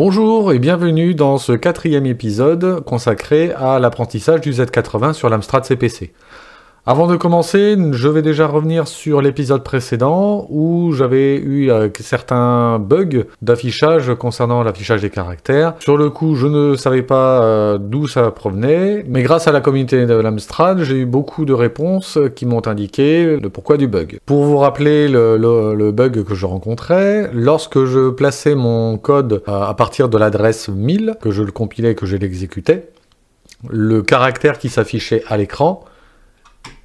Bonjour et bienvenue dans ce 4e épisode consacré à l'apprentissage du Z80 sur l'Amstrad CPC. Avant de commencer, je vais déjà revenir sur l'épisode précédent où j'avais eu certains bugs d'affichage concernant l'affichage des caractères. Sur le coup, je ne savais pas d'où ça provenait, mais grâce à la communauté de l'Amstrad, j'ai eu beaucoup de réponses qui m'ont indiqué le pourquoi du bug. Pour vous rappeler le bug que je rencontrais, lorsque je plaçais mon code à partir de l'adresse 1000, que je le compilais et que je l'exécutais, le caractère qui s'affichait à l'écran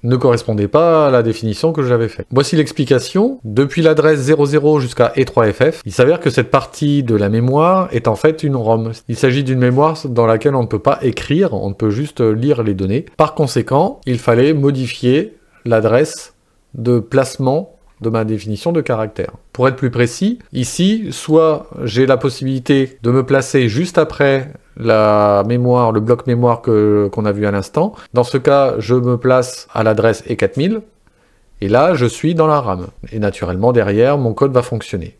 ne correspondait pas à la définition que j'avais faite. Voici l'explication. Depuis l'adresse 00 jusqu'à E3FF, il s'avère que cette partie de la mémoire est en fait une ROM. Il s'agit d'une mémoire dans laquelle on ne peut pas écrire, on ne peut juste lire les données. Par conséquent, il fallait modifier l'adresse de placement de ma définition de caractère. Pour être plus précis, ici, soit j'ai la possibilité de me placer juste après la mémoire, le bloc mémoire qu'on a vu à l'instant. Dans ce cas, je me place à l'adresse E4000, et là, je suis dans la RAM. Et naturellement, derrière, mon code va fonctionner.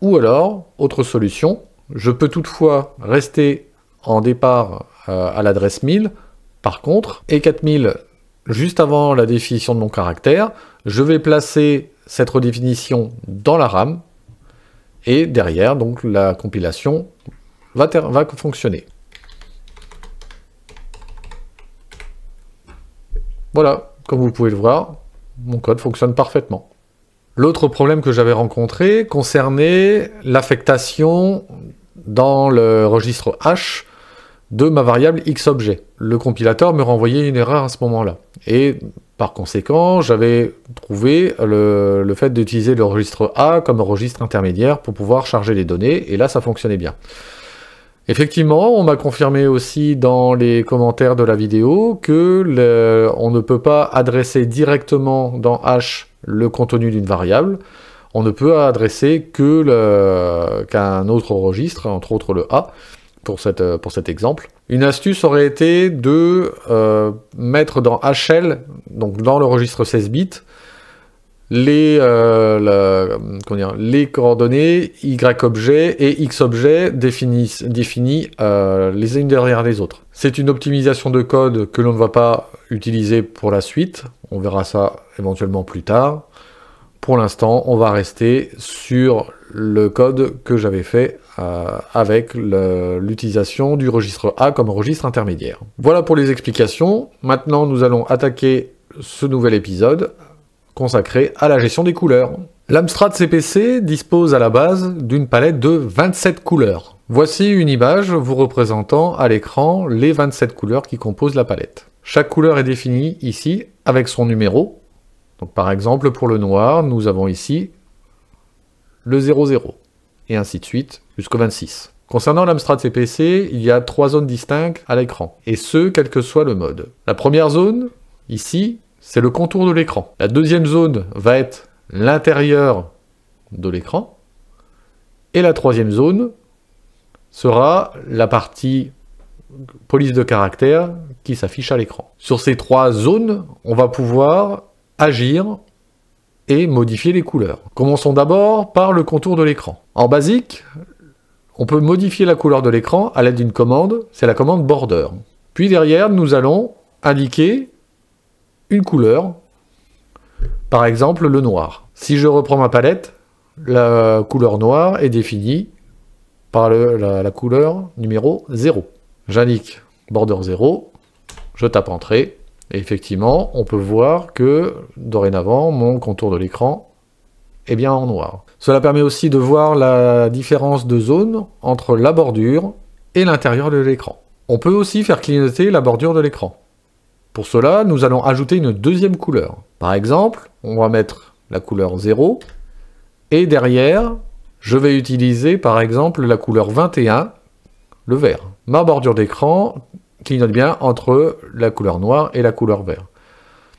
Ou alors, autre solution, je peux toutefois rester en départ à l'adresse 1000. Par contre, E4000, juste avant la définition de mon caractère, je vais placer cette redéfinition dans la RAM, et derrière, donc, la compilation va fonctionner. Voilà, comme vous pouvez le voir, mon code fonctionne parfaitement. L'autre problème que j'avais rencontré concernait l'affectation dans le registre H de ma variable xObjet. Le compilateur me renvoyait une erreur à ce moment-là. Et par conséquent, j'avais trouvé le fait d'utiliser le registre A comme registre intermédiaire pour pouvoir charger les données, et là ça fonctionnait bien. Effectivement, on m'a confirmé aussi dans les commentaires de la vidéo que on ne peut pas adresser directement dans H le contenu d'une variable, on ne peut adresser qu'un autre registre, entre autres le A, pour cet exemple. Une astuce aurait été de mettre dans HL, donc dans le registre 16 bits, les coordonnées YObjet et XObjet définis les unes derrière les autres. C'est une optimisation de code que l'on ne va pas utiliser pour la suite, on verra ça éventuellement plus tard. Pour l'instant, on va rester sur le code que j'avais fait avec l'utilisation du registre A comme registre intermédiaire. Voilà pour les explications. Maintenant, nous allons attaquer ce nouvel épisode consacré à la gestion des couleurs. L'Amstrad CPC dispose à la base d'une palette de 27 couleurs. Voici une image vous représentant à l'écran les 27 couleurs qui composent la palette. Chaque couleur est définie ici avec son numéro. Donc par exemple pour le noir, nous avons ici le 00, et ainsi de suite jusqu'au 26. Concernant l'Amstrad CPC, il y a 3 zones distinctes à l'écran, et ce, quel que soit le mode. La première zone, ici, c'est le contour de l'écran. La deuxième zone va être l'intérieur de l'écran. Et la troisième zone sera la partie police de caractère qui s'affiche à l'écran. Sur ces 3 zones, on va pouvoir agir et modifier les couleurs. Commençons d'abord par le contour de l'écran. En basique, on peut modifier la couleur de l'écran à l'aide d'une commande, c'est la commande border. Puis derrière, nous allons indiquer une couleur, par exemple le noir. Si je reprends ma palette, la couleur noire est définie par la couleur numéro 0. J'indique border 0, je tape entrée, et effectivement, on peut voir que dorénavant, mon contour de l'écran est bien en noir. Cela permet aussi de voir la différence de zone entre la bordure et l'intérieur de l'écran. On peut aussi faire clignoter la bordure de l'écran. Pour cela, nous allons ajouter une deuxième couleur. Par exemple, on va mettre la couleur 0, et derrière, je vais utiliser par exemple la couleur 21, le vert. Ma bordure d'écran clignote bien entre la couleur noire et la couleur vert.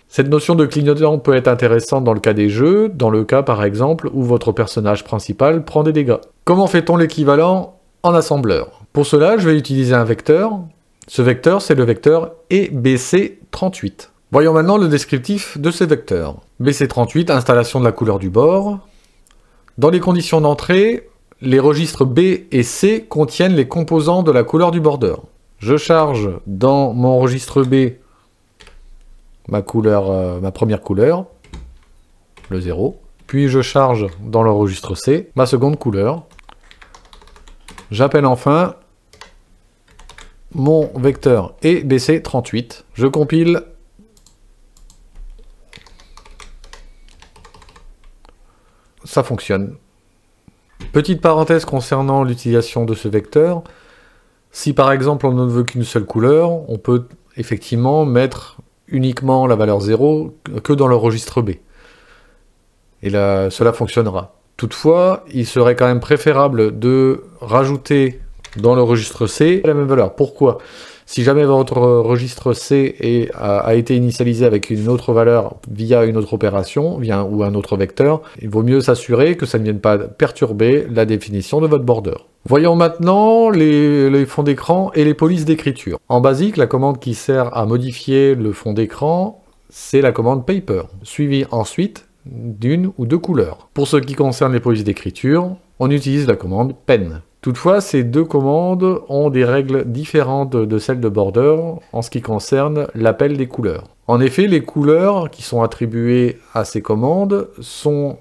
Cette notion de clignotant peut être intéressante dans le cas des jeux, dans le cas par exemple où votre personnage principal prend des dégâts. Comment fait-on l'équivalent en assembleur? Pour cela, je vais utiliser un vecteur. Ce vecteur, c'est le vecteur EBC38. Voyons maintenant le descriptif de ces vecteurs. BC38, installation de la couleur du bord. Dans les conditions d'entrée, les registres B et C contiennent les composants de la couleur du border. Je charge dans mon registre B ma première couleur, le 0. Puis je charge dans le registre C ma seconde couleur. J'appelle enfin mon vecteur EBC38. Je compile. Ça fonctionne. Petite parenthèse concernant l'utilisation de ce vecteur. Si par exemple on ne veut qu'une seule couleur, on peut effectivement mettre uniquement la valeur 0 que dans le registre B. Et là, cela fonctionnera. Toutefois, il serait quand même préférable de rajouter dans le registre C la même valeur. Pourquoi? Si jamais votre registre C a été initialisé avec une autre valeur via une autre opération ou un autre vecteur, il vaut mieux s'assurer que ça ne vienne pas perturber la définition de votre border. Voyons maintenant les fonds d'écran et les polices d'écriture. En basique, la commande qui sert à modifier le fond d'écran, c'est la commande Paper, suivie ensuite d'une ou deux couleurs. Pour ce qui concerne les polices d'écriture, on utilise la commande Pen. Toutefois, ces deux commandes ont des règles différentes de celles de Border en ce qui concerne l'appel des couleurs. En effet, les couleurs qui sont attribuées à ces commandes sont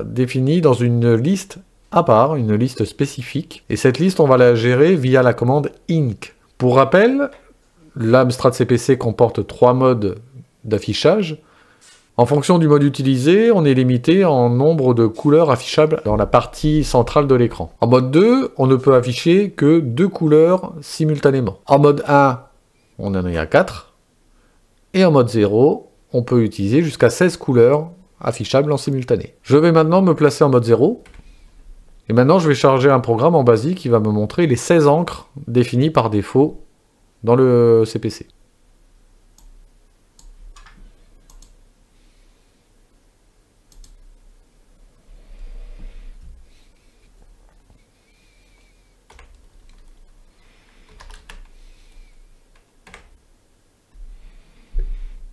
définies dans une liste à part, une liste spécifique, et cette liste, on va la gérer via la commande Inc. Pour rappel, l'Amstrad CPC comporte 3 modes d'affichage. En fonction du mode utilisé, on est limité en nombre de couleurs affichables dans la partie centrale de l'écran. En mode 2, on ne peut afficher que 2 couleurs simultanément. En mode 1, on en est à 4. Et en mode 0, on peut utiliser jusqu'à 16 couleurs affichables en simultané. Je vais maintenant me placer en mode 0. Et maintenant, je vais charger un programme en basique qui va me montrer les 16 encres définies par défaut dans le CPC.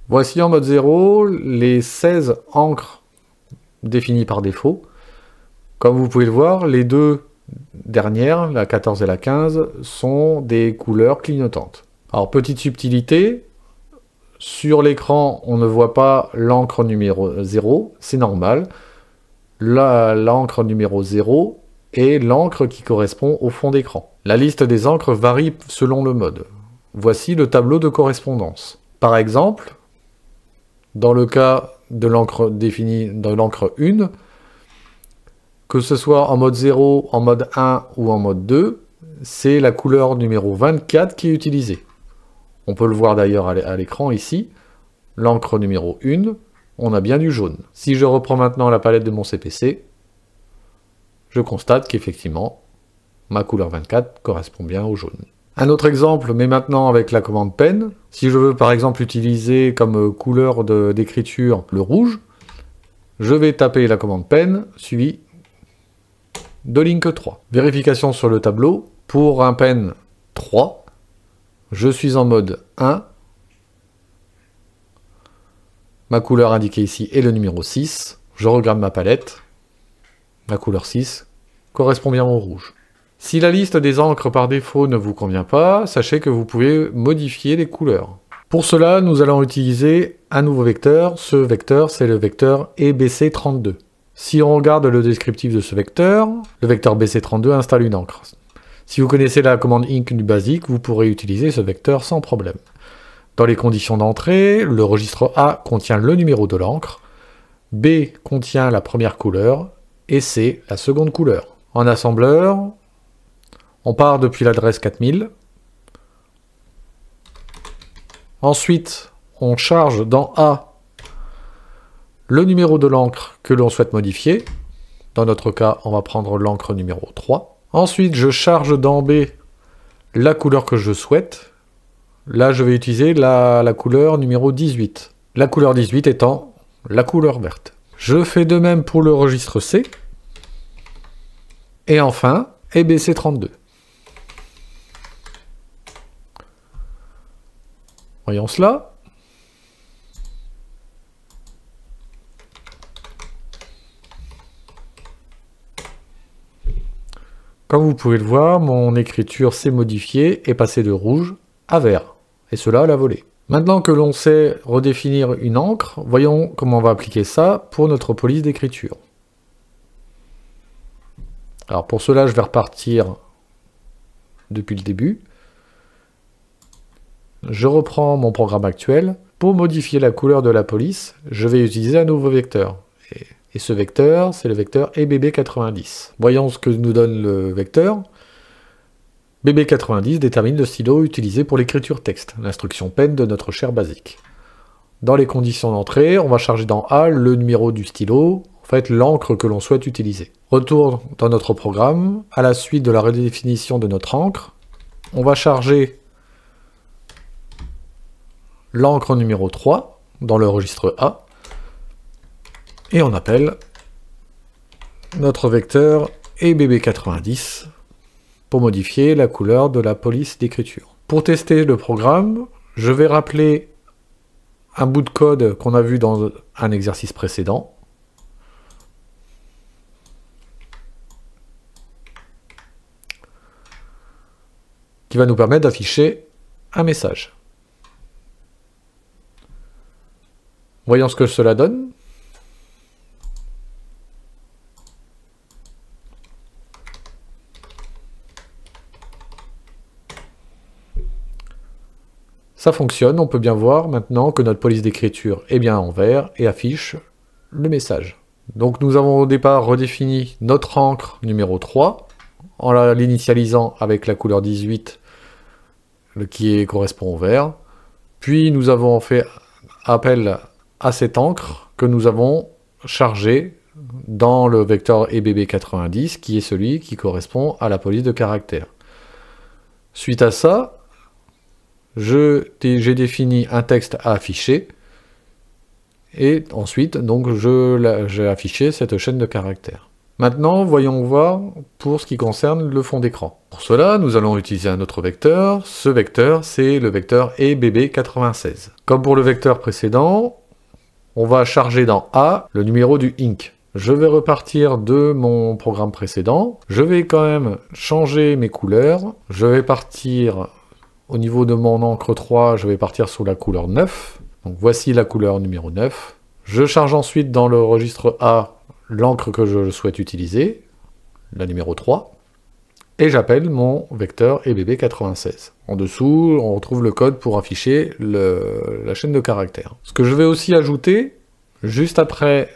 Voici en mode 0 les 16 encres définies par défaut. Comme vous pouvez le voir, les deux dernières, la 14 et la 15, sont des couleurs clignotantes. Alors, petite subtilité, sur l'écran, on ne voit pas l'encre numéro 0, c'est normal. L'encre numéro 0 est l'encre qui correspond au fond d'écran. La liste des encres varie selon le mode. Voici le tableau de correspondance. Par exemple, dans le cas de l'encre définie dans l'encre 1, que ce soit en mode 0, en mode 1 ou en mode 2, c'est la couleur numéro 24 qui est utilisée. On peut le voir d'ailleurs à l'écran ici. L'encre numéro 1, on a bien du jaune. Si je reprends maintenant la palette de mon CPC, je constate qu'effectivement, ma couleur 24 correspond bien au jaune. Un autre exemple, mais maintenant avec la commande Pen. Si je veux par exemple utiliser comme couleur d'écriture le rouge, je vais taper la commande Pen, suivi de Link 3. Vérification sur le tableau. Pour un Pen 3, je suis en mode 1. Ma couleur indiquée ici est le numéro 6. Je regarde ma palette. La couleur 6 correspond bien au rouge. Si la liste des encres par défaut ne vous convient pas, sachez que vous pouvez modifier les couleurs. Pour cela, nous allons utiliser un nouveau vecteur. Ce vecteur, c'est le vecteur EBC32. Si on regarde le descriptif de ce vecteur, le vecteur BC32 installe une encre. Si vous connaissez la commande Inc du basique, vous pourrez utiliser ce vecteur sans problème. Dans les conditions d'entrée, le registre A contient le numéro de l'encre, B contient la première couleur et C la seconde couleur. En assembleur, on part depuis l'adresse 4000. Ensuite, on charge dans A le numéro de l'encre que l'on souhaite modifier. Dans notre cas, on va prendre l'encre numéro 3. Ensuite, je charge dans B la couleur que je souhaite. Là, je vais utiliser la couleur numéro 18. La couleur 18 étant la couleur verte. Je fais de même pour le registre C. Et enfin, EBC32. Voyons cela. Comme vous pouvez le voir, mon écriture s'est modifiée et passée de rouge à vert. Et cela à la volée. Maintenant que l'on sait redéfinir une encre, voyons comment on va appliquer ça pour notre police d'écriture. Alors pour cela, je vais repartir depuis le début. Je reprends mon programme actuel. Pour modifier la couleur de la police, je vais utiliser un nouveau vecteur. Et ce vecteur, c'est le vecteur EBB90. Voyons ce que nous donne le vecteur. BB90 détermine le stylo utilisé pour l'écriture texte, l'instruction pen de notre cher basique. Dans les conditions d'entrée, on va charger dans A le numéro du stylo, en fait l'encre que l'on souhaite utiliser. Retour dans notre programme, à la suite de la redéfinition de notre encre, on va charger l'encre numéro 3 dans le registre A, et on appelle notre vecteur EBB90 pour modifier la couleur de la police d'écriture. Pour tester le programme, je vais rappeler un bout de code qu'on a vu dans un exercice précédent. Qui va nous permettre d'afficher un message. Voyons ce que cela donne. Ça fonctionne, on peut bien voir maintenant que notre police d'écriture est bien en vert et affiche le message. Donc nous avons au départ redéfini notre encre numéro 3 en l'initialisant avec la couleur 18 qui correspond au vert. Puis nous avons fait appel à cette encre que nous avons chargée dans le vecteur EBB90 qui est celui qui correspond à la police de caractère. Suite à ça, j'ai défini un texte à afficher et ensuite donc j'ai affiché cette chaîne de caractères. Maintenant, voyons voir pour ce qui concerne le fond d'écran. Pour cela, nous allons utiliser un autre vecteur. Ce vecteur, c'est le vecteur EBB96. Comme pour le vecteur précédent, on va charger dans A le numéro du ink. Je vais repartir de mon programme précédent. Je vais quand même changer mes couleurs. Je vais partir au niveau de mon encre 3, je vais partir sur la couleur 9. Donc voici la couleur numéro 9. Je charge ensuite dans le registre A l'encre que je souhaite utiliser, la numéro 3. Et j'appelle mon vecteur EBB96. En dessous, on retrouve le code pour afficher la chaîne de caractères. Ce que je vais aussi ajouter, juste après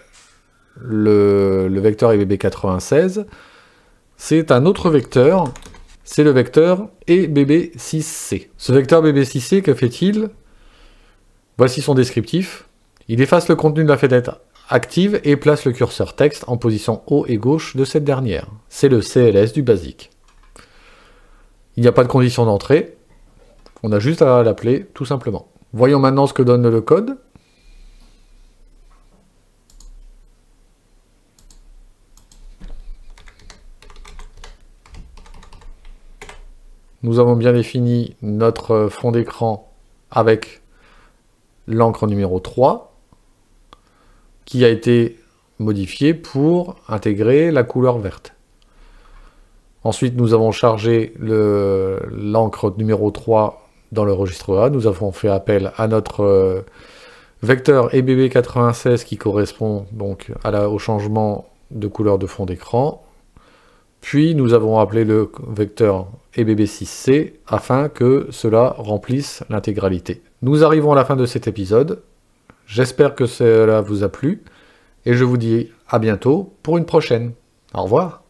le vecteur EBB96, c'est un autre vecteur. C'est le vecteur EBB6C. Ce vecteur BB6C, que fait-il? Voici son descriptif. Il efface le contenu de la fenêtre active et place le curseur texte en position haut et gauche de cette dernière. C'est le CLS du basique. Il n'y a pas de condition d'entrée. On a juste à l'appeler tout simplement. Voyons maintenant ce que donne le code. Nous avons bien défini notre fond d'écran avec l'encre numéro 3 qui a été modifié pour intégrer la couleur verte. Ensuite, nous avons chargé l'encre numéro 3 dans le registre A. Nous avons fait appel à notre vecteur EBB96 qui correspond donc au changement de couleur de fond d'écran. Puis nous avons appelé le vecteur EBB6C afin que cela remplisse l'intégralité. Nous arrivons à la fin de cet épisode. J'espère que cela vous a plu et je vous dis à bientôt pour une prochaine. Au revoir.